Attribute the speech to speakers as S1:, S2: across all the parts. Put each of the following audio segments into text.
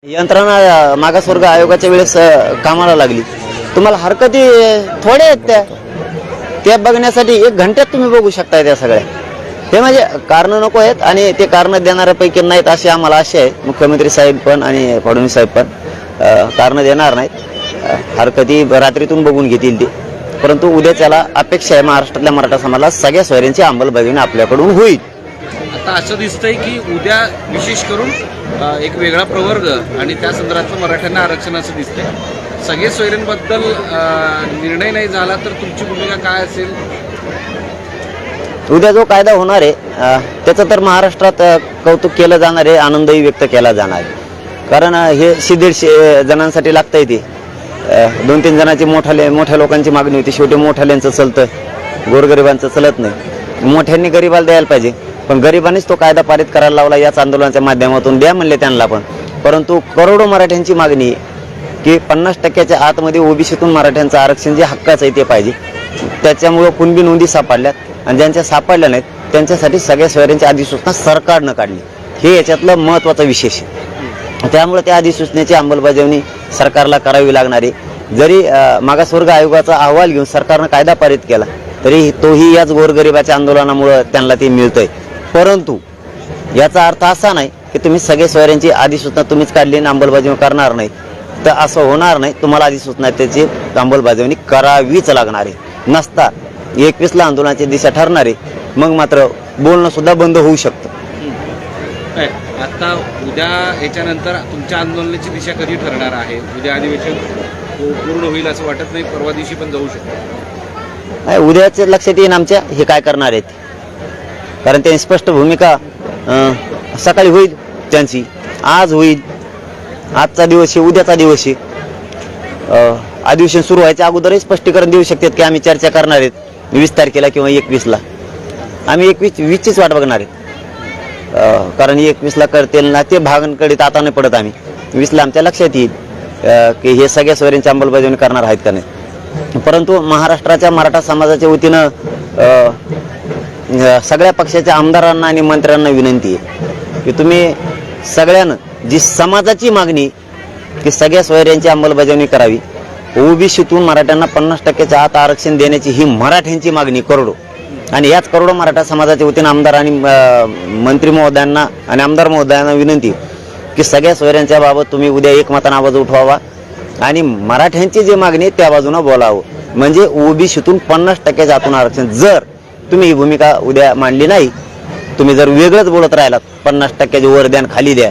S1: यंत्रणा मागासवर्ग आयोगाच्या वेळेस कामाला लागली। तुम्हाला हरकती थोड्या आहेत त्या बघण्यासाठी 1 घंट्यात तुम्ही बघू शकता त्या सगळ्या। हे म्हणजे कारण नको आहेत आणि ते कारण देणाऱ्यापैकी नाहीत असे आम्हाला आशा आहे। मुख्यमंत्री साहेब पण आणि फडणवीस साहेब पण कारण देणार नाहीत। हरकती रात्रीतून बघून घेतील ते, परंतु उद्या त्याला अपेक्षा आहे महाराष्ट्रातल्या मराठा समाजाला सगळ्या सोयऱ्यांची अंमलबजावणी आपल्याकडून होईल।
S2: आता असं दिसतंय की उद्या विशेष करून एक वेगळा प्रवर्ग आणि त्या संदर्भातलं मराठ्यांना आरक्षण असं दिसतंय। सगळे सोयऱ्यांबद्दल निर्णय नाही झाला तर तुमची भूमिका काय असेल?
S1: उद्या जो कायदा होणार आहे त्याचं तर महाराष्ट्रात कौतुक केलं जाणार आहे, आनंदही व्यक्त केला जाणार आहे। कारण हे 150 जणांसाठी लागतंय ते 2-3 जणांची मोठ्या लोकांची मागणी होती। शेवटी मोठ्याल्यांचं चलतं, गोरगरिबांचं चलत नाही। मोठ्यांनी गरीबाला द्यायला पाहिजे, पण गरिबांनीच तो कायदा पारित करायला लावला। याच आंदोलनाच्या माध्यमातून द्या म्हणले त्यांना पण, परंतु करोडो मराठ्यांची मागणी की 50% आतमध्ये ओबीसीतून मराठ्यांचं आरक्षण जे हक्काचं आहे ते पाहिजे। त्याच्यामुळं कुणबी नोंदी सापडल्यात आणि ज्यांच्या सापडल्या नाहीत त्यांच्यासाठी सगळ्या सोयऱ्यांची अधिसूचना सरकारनं काढली। हे याच्यातलं महत्त्वाचा विशेष आहे। त्यामुळे त्या अधिसूचनेची अंमलबजावणी सरकारला करावी लागणार आहे। जरी मागासवर्ग आयोगाचा अहवाल घेऊन सरकारनं कायदा पारित केला तरी तोही याच गोरगरिबाच्या आंदोलनामुळे त्यांना ते मिळतंय। परंतु याचा अर्थ असा नाही की तुम्ही सगळे सोयऱ्यांची अधिसूचना तुम्हीच काढली आणि अंमलबजावणी करणार नाही, तर असं होणार नाही। तुम्हाला अधिसूचना त्याची अंमलबजावणी करावीच लागणार आहे। नसता 21ला आंदोलनाची दिशा ठरणार आहे, मग मात्र बोलणं सुद्धा बंद होऊ शकतं।
S2: आता उद्या याच्यानंतर तुमच्या आंदोलनाची दिशा कधी ठरणार आहे? उद्या अधिवेशन पूर्ण होईल असं वाटत नाही, परवा दिवशी पण जाऊ शकतो।
S1: उद्याच लक्षात येईन आमच्या हे काय करणार आहेत, कारण त्यांनी स्पष्ट भूमिका सकाळी होईल त्यांची, आज होईल। आजचा दिवस आहे, उद्याचा दिवस आहे। अधिवेशन सुरू व्हायच्या अगोदरही स्पष्टीकरण देऊ शकतात की आम्ही चर्चा करणार आहेत 20 तारखेला किंवा 21ला। आम्ही 21चीच वाट बघणार आहेत, कारण 21ला करतील ना ते भागांकडे आता नाही पडत। आम्ही 20ला आमच्या लक्षात येईल की हे सगळ्या सोयऱ्यांची अंमलबजावणी करणार आहेत का नाही। परंतु महाराष्ट्राच्या मराठा समाजाच्या वतीनं सगळ्या पक्षाच्या आमदारांना आणि मंत्र्यांना विनंती आहे की तुम्ही सगळ्यांना जी समाजाची मागणी की सगळ्या सोयऱ्यांची अंमलबजावणी करावी, ओबीसीतून मराठ्यांना 50% आत आरक्षण देण्याची ही मराठ्यांची मागणी करोडो, आणि याच करोडो मराठा समाजाच्या वतीनं आमदार आणि मंत्री महोदयांना आणि आमदार महोदयांना विनंती की सगळ्या सोयऱ्यांच्या बाबत तुम्ही उद्या एकमताने आवाज उठवावा आणि मराठ्यांची जी मागणी आहे त्या बाजूने बोलावं। म्हणजे ओबीसीतून 50% आतून आरक्षण, जर तुम्ही ही भूमिका उद्या मांडली नाही, तुम्ही जर वेगळंच बोलत राहिलात 50% वर द्या खाली द्या,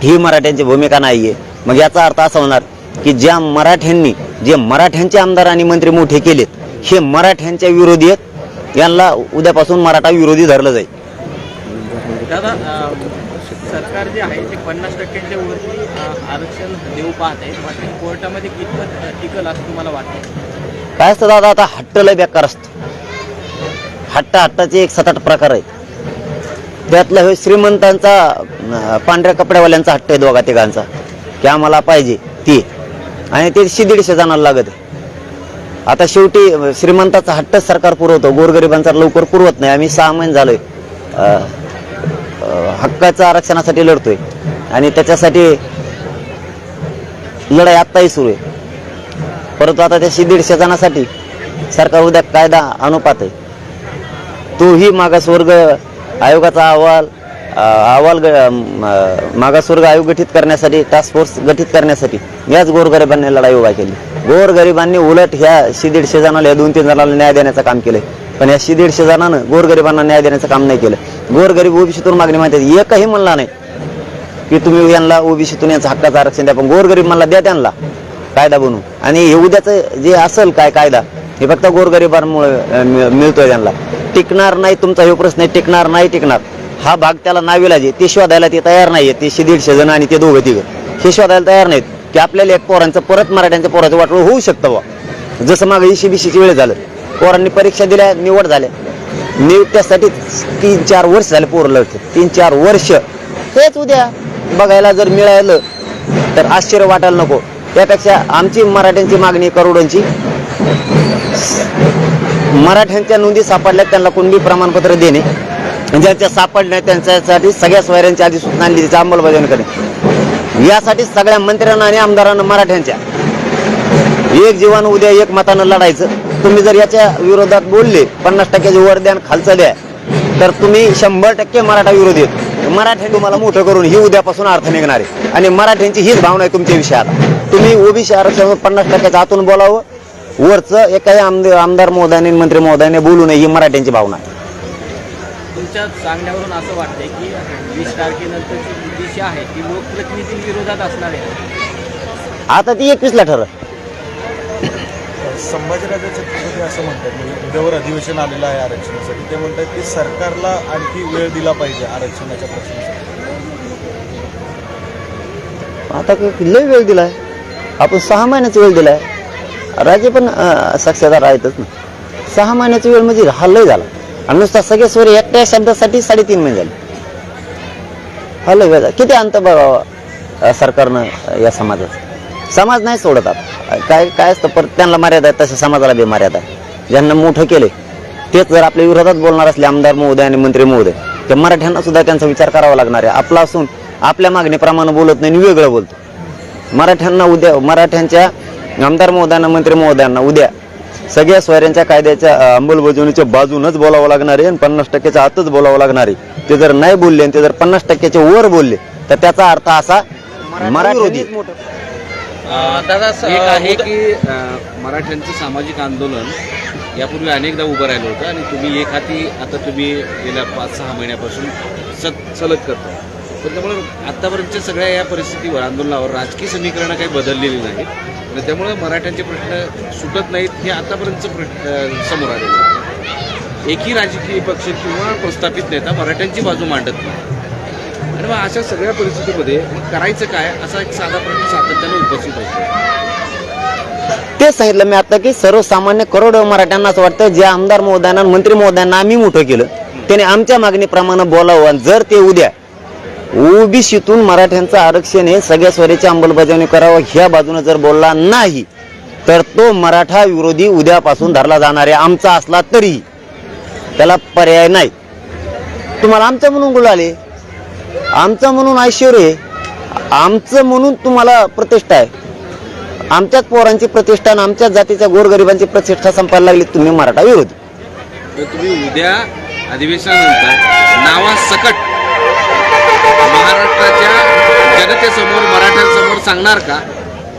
S1: ही मराठ्यांची भूमिका नाहीये, मग याचा अर्थ असा होणार की ज्या मराठ्यांनी जे मराठ्यांचे आमदार आणि मंत्री मोठे केलेत हे मराठ्यांच्या विरोधी आहेत, यांना उद्यापासून मराठा विरोधी धरलं जाईल।
S3: दादा, सरकार जे आहे ते 50%च्या वरती आरक्षण देऊ पाहत आहे, मात्र कोर्टामध्ये कितपत टिकल असं तुम्हाला वाटतं?
S1: काय असतं दादा, आता हट्ट लय बेकार असतं। हट्टाचे 1-7-8 प्रकार आहेत। त्यातला हे श्रीमंतांचा पांढऱ्या कपड्यावाल्यांचा हट्ट आहे, 2-3 की आम्हाला पाहिजे ते, आणि ते 150 जणांना लागत आहे। आता शेवटी श्रीमंताचा हट्ट सरकार पुरवतो, गोरगरिबांचा लवकर पुरवत नाही। आम्ही 6 महिने झालोय हक्काचं आरक्षणासाठी लढतोय आणि त्याच्यासाठी लढाई आत्ताही सुरू आहे। परंतु आता त्या 150 जणांसाठी सरकार उद्या कायदा अनुपात आहे, तोही मागासवर्ग आयोगाचा अहवाल मागासवर्ग आयोग गठीत करण्यासाठी, टास्क फोर्स गठीत करण्यासाठी याच गोरगरिबांनी लढाई उभा केली। गोरगरिबांनी उलट ह्या 150 जणांना, 2-3 जणांना न्याय देण्याचं काम केलंय, पण या 150 जणांना गोरगरिबांना न्याय देण्याचं काम नाही केलं। गोरगरीब ओबीसीतून मागणी माहिती एकही म्हणला नाही की तुम्ही यांना ओबीसीतून यांचं हक्काचं आरक्षण द्या, पण गोरगरीब म्हणला द्या त्यांना कायदा बनवून। आणि हे उद्याचं जे असेल काय कायदा हे फक्त गोरगरिबांमुळे मिळतोय, त्यांना टिकणार नाही। तुमचा हे प्रश्न आहे, टिकणार हा भाग त्याला नाविलाज आहे, ते शोधायला ते तयार नाहीये। ते 150 जण आणि ते 2-3 हे शोधायला तयार नाहीत की आपल्याला एक पोरांचं परत मराठ्यांच्या पोराचं वाटोळ होऊ शकतं बा। जसं मागे ECBCची वेळ झालं, पोरांनी परीक्षा दिल्या, निवड झाल्या, त्यासाठी 3-4 वर्ष झाले पोरं लढते, 3-4 वर्ष। हेच उद्या बघायला जर मिळालं तर आश्चर्य वाटायला नको। त्यापेक्षा आमची मराठ्यांची मागणी करोडोंची, मराठ्यांच्या नोंदी सापडल्यात त्यांना कुणबी प्रमाणपत्र देणे, ज्यांच्या सापडल्या त्यांच्यासाठी सगळ्या सोयऱ्यांची अधिसूचना आणली, त्याची अंमलबजावणी करणे। यासाठी सगळ्या मंत्र्यांना आणि आमदारांना मराठ्यांच्या एक जीवन उद्या एक मतानं लढायचं. तुम्ही जर याच्या विरोधात बोलले 50% वर द्या आणि खालचं द्या तर तुम्ही 100% मराठा विरोधी आहेत. मराठी तुम्हाला मोठं करून ही उद्यापासून अर्थ निघणार आहे आणि मराठ्यांची हीच भावना आहे तुमच्या विषयात. तुम्ही ओबीसी आरक्षण 50% आतून बोलावं, वरचं एकाही आमदार महोदयाने मंत्री महोदयाने बोलू नये ही मराठ्यांची भावना आहे.
S3: तुमच्या सांगण्यावरून असं वाटतंय की 20 तारखेनंतरची जी दिशा आहे ती लोकप्रतिनिधींविरोधात असणार आहे.
S1: आता ती 21ला ठरलं.
S4: संभाजीराजे छत्रपती असं म्हणतात, म्हणजे उद्यावर अधिवेशन आलेलं आहे आरक्षणासाठी, ते म्हणतात की सरकारला आणखी वेळ दिला पाहिजे आरक्षणाच्या प्रश्नासाठी.
S1: आता लय वेळ दिलाय आपण, 6 महिन्याचा वेळ दिलाय. राजे पण साक्षीदार आहेतच ना. 6 महिन्याचा वेळ म्हणजे हा लय झाला आणि नुसता सगळे स्वर एकट्या शब्दासाठी 3.5 महिने झाले. हा लय वेळ झाला. किती अंत बघावा सरकारनं या समाजाचा. समाज नाही सोडत. आता काय असतं परत त्यांना मर्यादा आहे तसं समाजाला बी मर्यादा आहे. ज्यांना मोठं केले तेच जर आपल्या विरोधात बोलणार असले आमदार महोदय आणि मंत्री महोदय तर मराठ्यांना सुद्धा त्यांचा विचार करावा लागणार आहे. आपला असून आपल्या मागणीप्रमाणे बोलत नाही, वेगळं बोलतो. मराठ्यांना उद्या मराठ्यांच्या आमदार महोदयांना मंत्री महोदयांना उद्या सगळ्या सोयऱ्यांच्या कायद्याच्या अंमलबजावणीच्या बाजूनच बोलावं लागणार आहे आणि 50%च्या आतच बोलावं लागणार आहे. ते जर नाही बोलले आणि ते जर 50%च्या वर बोलले तर त्याचा अर्थ असा मराठी
S2: दादा एक आहे की मराठ्यांचं सामाजिक आंदोलन यापूर्वी अनेकदा उभं राहिलं होतं आणि तुम्ही एक हाती आता तुम्ही गेल्या 5-6 महिन्यापासून सलग करता. पण त्यामुळे आतापर्यंतच्या सगळ्या या परिस्थितीवर आंदोलनावर राजकीय समीकरणं काही बदललेली नाहीत आणि त्यामुळे मराठ्यांचे प्रश्न सुटत नाहीत हे आतापर्यंतचं समोर आलेलं आहे. एकही राजकीय पक्ष किंवा प्रस्थापित नेता मराठ्यांची बाजू मांडत नाही आणि मग अशा सगळ्या परिस्थितीमध्ये मग करायचं काय असा एक साधा प्रश्न सातत्यानं उपस्थित होतो.
S1: तेच सांगितलं मी आता की सर्वसामान्य करोडो मराठ्यांना असं वाटतं जे आमदार महोदयांना मंत्री महोदयांना आम्ही मोठं केलं त्याने आमच्या मागणीप्रमाणे बोलावं आणि जर ते उद्या ओबीसीतून मराठ्यांचं आरक्षण हे सगळ्या स्वराची अंमलबजावणी करावं ह्या बाजूने जर बोलला नाही तर तो मराठा विरोधी उद्यापासून धरला जाणार आहे. आमचा असला तरी त्याला पर्याय नाही. तुम्हाला आमचं म्हणून बोलाले, आमचं म्हणून ऐश्वर्य, आमचं म्हणून तुम्हाला प्रतिष्ठा आहे. आमच्याच पोरांची प्रतिष्ठा आणि आमच्याच जातीच्या गोरगरिबांची प्रतिष्ठा संपायला लागली तुम्ही मराठा विरोधी.
S2: तर तुम्ही उद्या अधिवेशनानंतर नावासकट महाराष्ट्राच्या जनतेसमोर मराठ्यांसमोर सांगणार का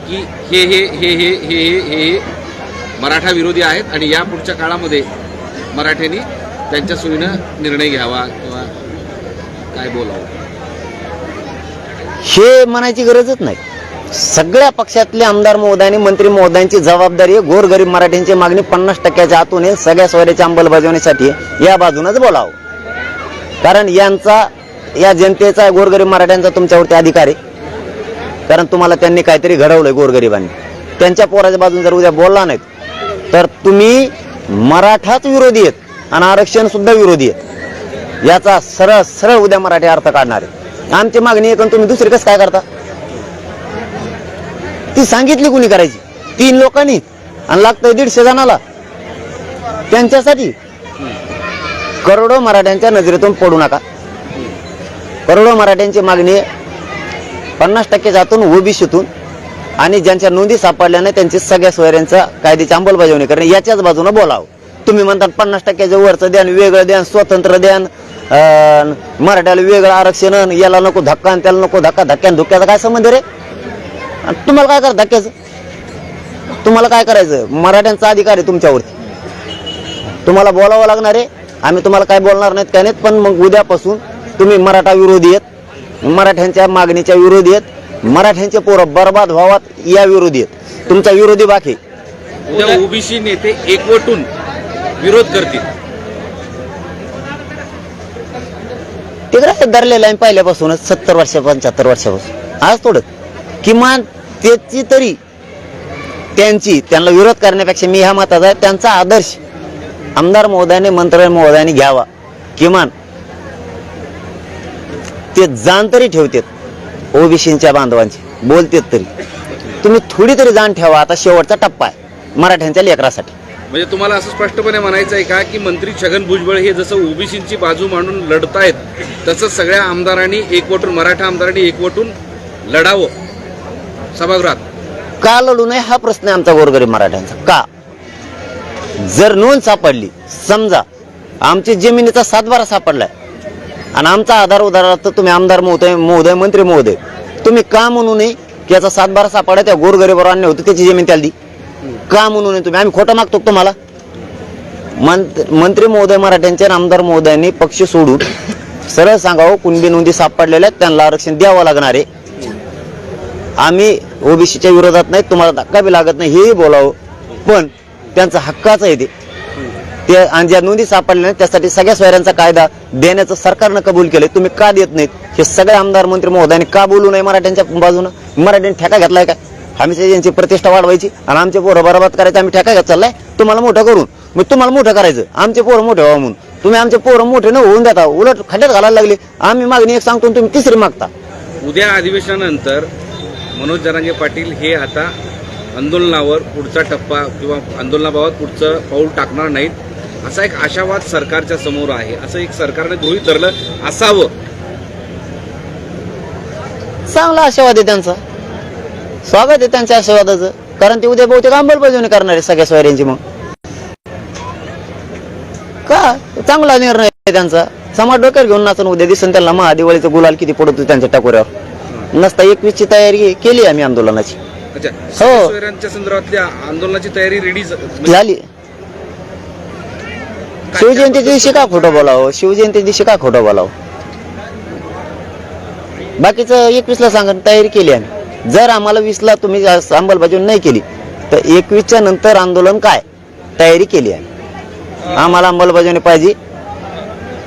S2: की हे हे हे हे हे हे हे मराठा विरोधी आहेत आणि या पुढच्या काळामध्ये मराठ्यांनी त्यांच्या सोयीनं निर्णय घ्यावा किंवा काय बोलावं
S1: हे म्हणायची गरजच नाही. सगळ्या पक्षातले आमदार महोदयांनी मंत्री महोदयांची जबाबदारी आहे गोरगरीब मराठ्यांची मागणी 50%च्या आतून आहे सगळ्या सोयऱ्याच्या अंमलबजावणीसाठी या बाजूनच बोलावं. कारण या जनतेचा गोरगरीब मराठ्यांचा तुमच्यावरती अधिकार आहे. कारण तुम्हाला त्यांनी काहीतरी घडवलंय गोरगरिबांनी. त्यांच्या पोराच्या बाजून जर उद्या बोलला नाहीत तर तुम्ही मराठाच विरोधी आहेत आणि आरक्षण सुद्धा विरोधी आहेत. याचा सरळ सरळ उद्या मराठी अर्थ काढणार आहे. आमची मागणी आहे तुम्ही दुसरी कसं काय करता ती सांगितली कुणी करायची 3 लोकांनी आणि लागतंय 150 जणाला. त्यांच्यासाठी करोडो मराठ्यांच्या नजरेतून पडू नका. करोडो मराठ्यांची मागणी 50%च्या आतून ओबीसीतून आणि ज्यांच्या नोंदी सापडल्या नाही त्यांची सगळ्या सोयऱ्यांचा कायद्याची अंमलबजावणी करणे याच्याच बाजूने बोलावं. तुम्ही म्हणतात 50%च्या वरचं द्यान, वेगळं द्यान, स्वतंत्र द्यान, मराठ्याला वेगळं आरक्षण, याला नको धक्का आणि त्याला नको धक्का. धक्क्यान धुक्क्याचा काय संबंध रे? तुम्हाला काय करा धक्क्याचं? तुम्हाला काय करायचं? मराठ्यांचा अधिकार आहे तुमच्यावरती. तुम्हाला बोलावं लागणार आहे. आम्ही तुम्हाला काय बोलणार नाहीत काय नाहीत. पण मग उद्यापासून तुम्ही मराठा विरोधी आहेत, मराठ्यांच्या मागणीच्या विरोधी आहेत, मराठ्यांचे पोरं बर्बाद व्हावात या विरोधी आहेत. तुमचा विरोधी बाकी.
S2: उद्या ओबीसी नेते एकवटून विरोध करतील
S1: ते काय धरलेलं आहे पहिल्यापासूनच 70 वर्ष 75 वर्षापासून. आज थोडं किमान त्याची तरी त्यांना विरोध करण्यापेक्षा मी ह्या मताचा आहे त्यांचा आदर्श आमदार महोदयाने मंत्री महोदयांनी घ्यावा. किमान ते जाण तरी ठेवतात ओबीसीच्या बांधवांची, बोलतात तरी. तुम्ही थोडी तरी जाण ठेवा. आता शेवटचा टप्पा आहे मराठ्यांच्या लेकरासाठी.
S2: म्हणजे तुम्हाला असं स्पष्टपणे म्हणायचं आहे का की मंत्री छगन भुजबळ हे जसं ओबीसीची बाजू मांडून लढतायत तसं सगळ्या आमदारांनी एकवटून मराठा आमदारांनी एकवटून लढावं सभागृहात?
S1: का लढू नये हा प्रश्न आहे आमचा गोरगरीब मराठ्यांचा. का जर नोंद सापडली, समजा आमची जमिनीचा 7/12 सापडलाय आणि आमचा आधार उधारार्थ तुम्ही आमदार महोदय मंत्री महोदय तुम्ही का म्हणू नये की याचा 7/12 सापडा त्या गोरगरीबावर अन्याय होतो त्याची जमीन त्याला दी? का म्हणू नये तुम्ही? आम्ही खोटं मागतो का तुम्हाला? मंत्री महोदय मराठ्यांचे आणि आमदार महोदयांनी पक्ष सोडून सरळ सांगावं कुणबी नोंदी सापडलेल्या आहेत त्यांना आरक्षण द्यावं लागणार आहे. आम्ही ओबीसीच्या विरोधात नाही, तुम्हाला धक्का बी लागत नाही हेही बोलावं, पण त्यांचा हक्काचं आहे ते आणि ज्या नोंदी सापडल्या नाही त्यासाठी सगळ्या सोयऱ्यांचा कायदा देण्याचं सरकारनं कबूल केलंय. तुम्ही का देत नाहीत? हे सगळे आमदार मंत्री महोदयांनी का बोलू नये मराठ्यांच्या बाजूनं? मराठ्यांनी ठेका घेतलाय काय? आम्ही यांची प्रतिष्ठा वाढवायची आणि आमचे पोरं बरोबर करायचं आम्ही ठेका घेत चाललाय तुम्हाला मोठं करून? मग तुम्हाला मोठं करायचं, आमचे पोरं मोठे व्हावं म्हणून तुम्ही आमचे पोरं मोठे न होऊन देता, उलट खड्ड्यात घालायला लागले. आम्ही मागणी एक सांगतो तुम्ही तिसरी मागता.
S2: उद्या अधिवेशनानंतर मनोज जरांगे पाटील हे आता आंदोलनावर पुढचा टप्पा किंवा आंदोलनाबाबत पुढचं पाऊल टाकणार नाहीत असा एक आशावाद सरकारच्या समोर आहे, असं एक सरकारने गृहीत धरलं असावं.
S1: चांगला आशावाद आहे त्यांचा, स्वागत आहे त्यांच्या आशावादाचं, कारण ते उद्या बहुतेक अंमलबजावणी करणार आहे सगळ्या सोयऱ्यांची. मग का चांगला निर्णय आहे त्यांचा. समाज डोक्यावर घेऊन नाचून उद्या दिसन त्यांना महादिवाळीचं गुलाल किती पडतो त्यांच्या टाकोऱ्यावर. नसता 21ची तयारी केली आम्ही आंदोलनाची.
S2: अच्छा,
S1: हो.
S2: सोयऱ्यांच्या संदर्भातल्या आंदोलनाची तयारी रेडी
S1: झाली. शिवजयंती दिवशी का खोटं बोलावं? शिवजयंती दिवशी का खोटं बोलावं? बाकीचं 21ला सांगा तयारी केली आम्ही. जर आम्हाला 20ला तुम्ही अंमलबजावणी नाही केली तर 21च्या नंतर आंदोलन काय तयारी केली आहे. आम्हाला अंमलबजावणी पाहिजे.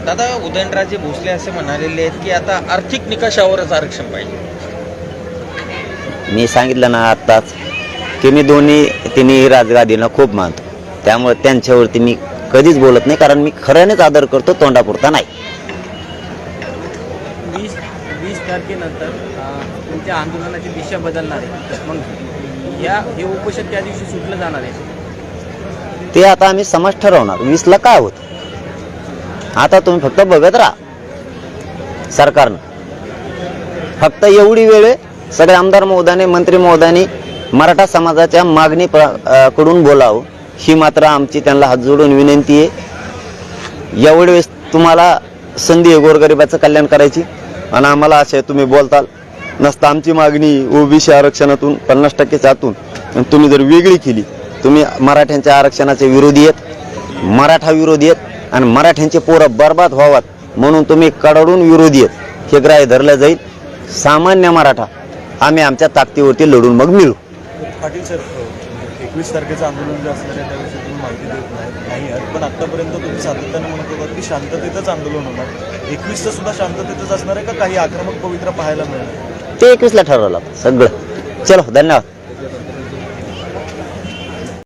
S3: दादा, उदयनराजे भोसले असे म्हणालेले आहेत की आता आर्थिक निकषावरच आरक्षण पाहिजे.
S1: मी सांगितलं ना आत्ताच की मी तिन्ही राजगादीनं खूप मानतो, त्यामुळे त्यांच्यावरती मी कधीच बोलत नाही, कारण मी खऱ्यानेच आदर करतो, तोंडापुरता नाही.
S3: 20 तारखेनंतर तुमच्या आंदोलनाची दिशा बदलणार आहे. मग हे उपोषण त्या दिवशी सुटलं जाणार आहे.
S1: ते आता आम्ही समाज ठरवणार 20ला काय होत. आता तुम्ही फक्त बघत राहा. सरकारनं फक्त एवढी वेळ सगळे आमदार महोदयाने मंत्री महोदयांनी मराठा समाजाच्या मागणी कडून बोलावं ही मात्र आमची त्यांना हात जोडून विनंती आहे. एवढे वेळेस तुम्हाला संधी आहे गोरगरिबाचं कल्याण करायची आणि आम्हाला असे तुम्ही बोलताल. नसता आमची मागणी ओबीसी आरक्षणातून 50% आतून तुम्ही जर वेगळी केली, तुम्ही मराठ्यांच्या आरक्षणाचे विरोधी आहेत, मराठा विरोधी आहेत आणि मराठ्यांचे पोरं बर्बाद व्हावात म्हणून तुम्ही कडाडून विरोधी आहेत हे ग्राह्य धरलं जाईल. सामान्य मराठा आम्ही आमच्या ताकदीवरती लढून मग मिळू.
S4: पाटील सर, 21 तारखेचं आंदोलन जे असणार आहे त्याविषयी तुम्ही माहिती देत नाही आहेत, पण आतापर्यंत तुम्ही सातत्याने म्हणत होतात की शांततेतच आंदोलन होणार. 21चं सुद्धा शांततेतच असणार आहे का काही आक्रमक पवित्रा पाहायला मिळणार?
S1: ते 21ला ठरवलं सगळं. चलो, धन्यवाद.